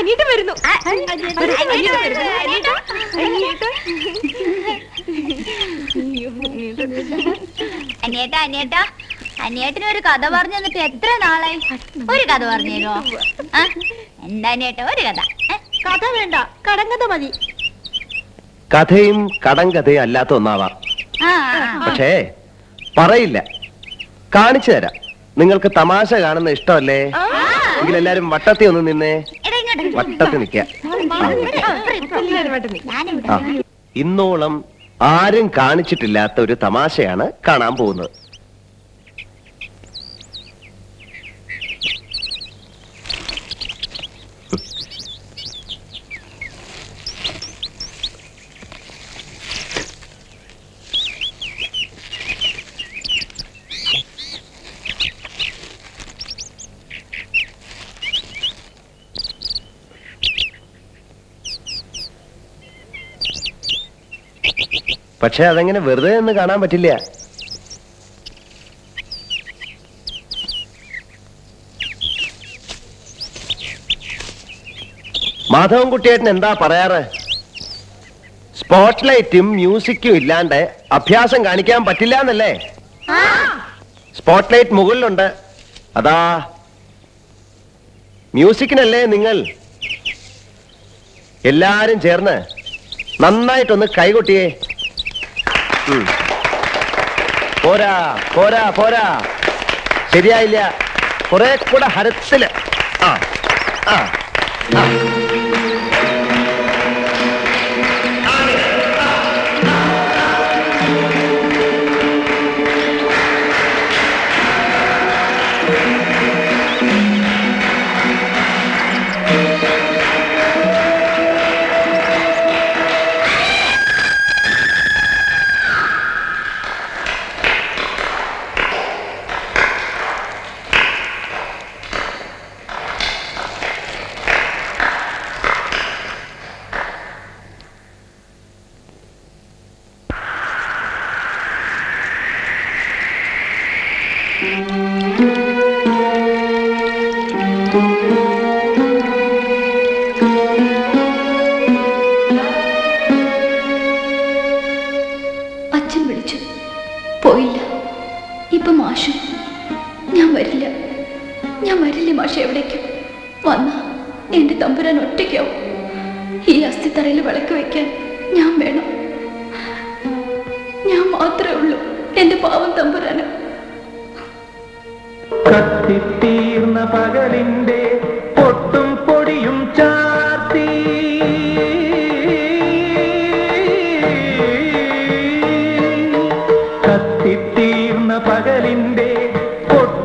അനിയട്ട് വരുന്നു. അനിയേട്ടാ അനിയേട്ടാ, അനിയേട്ടന് ഒരു കഥ പറഞ്ഞു തന്നിട്ട് എത്ര നാളായി? ഒരു കഥ പറഞ്ഞു തരുമോ? എന്താ അനിയേട്ടാ ഒരു കഥ? കഥ വേണ്ട, കടങ്കഥ മതി. കഥയും കടങ്കഥയും അല്ലാത്ത ഒന്നാവാം, പക്ഷേ പറയില്ല, കാണിച്ചു തരാം. നിങ്ങൾക്ക് തമാശ കാണുന്ന ഇഷ്ടമല്ലേ? എങ്കിലെല്ലാരും വട്ടത്തിൽ ഒന്ന് നിന്നേ. വട്ടത്തിൽ നിൽക്കാം. ഇന്നോളം ആരും കാണിച്ചിട്ടില്ലാത്ത ഒരു തമാശയാണ് കാണാൻ പോകുന്നത്. പക്ഷെ അതെങ്ങനെ വെറുതെ ഒന്ന് കാണാൻ പറ്റില്ല. മാധവൻ കുട്ടിയേട്ടൻ എന്താ പറയാറ്? സ്പോട്ട് ലൈറ്റും മ്യൂസിക്കും ഇല്ലാണ്ട് അഭ്യാസം കാണിക്കാൻ പറ്റില്ല എന്നല്ലേ? സ്പോട്ട് ലൈറ്റ് മുകളിലുണ്ട്, അതാ. മ്യൂസിക്കിനല്ലേ നിങ്ങൾ? എല്ലാരും ചേർന്ന് നന്നായിട്ടൊന്ന് കൈകൊട്ടിയേ. പോരാ പോരാ പോരാ, ശരിയായില്ല. കുറെ കൂടെ ഹരത്തില്. ആ ആ ആ. അച്ഛൻ വിളിച്ചു, പോയില്ല. ഇപ്പൊ മാഷും. ഞാൻ വരില്ല, ഞാൻ വരില്ല മാഷ. എവിടേക്കും വന്നാ എന്റെ തമ്പുരാൻ ഒറ്റയ്ക്കാവും. ഈ അസ്ഥിത്തറയിൽ വിളക്ക് വയ്ക്കാൻ ഞാൻ വേണം. ഞാൻ മാത്രമേ ഉള്ളൂ എന്റെ പാവം തമ്പുരാന്. കത്തിത്തീർന്ന പകലിന്റെ പൊട്ടും പൊടിയും ചാർത്തി കത്തിത്തീർന്ന പകലിന്റെ പൊട്ടും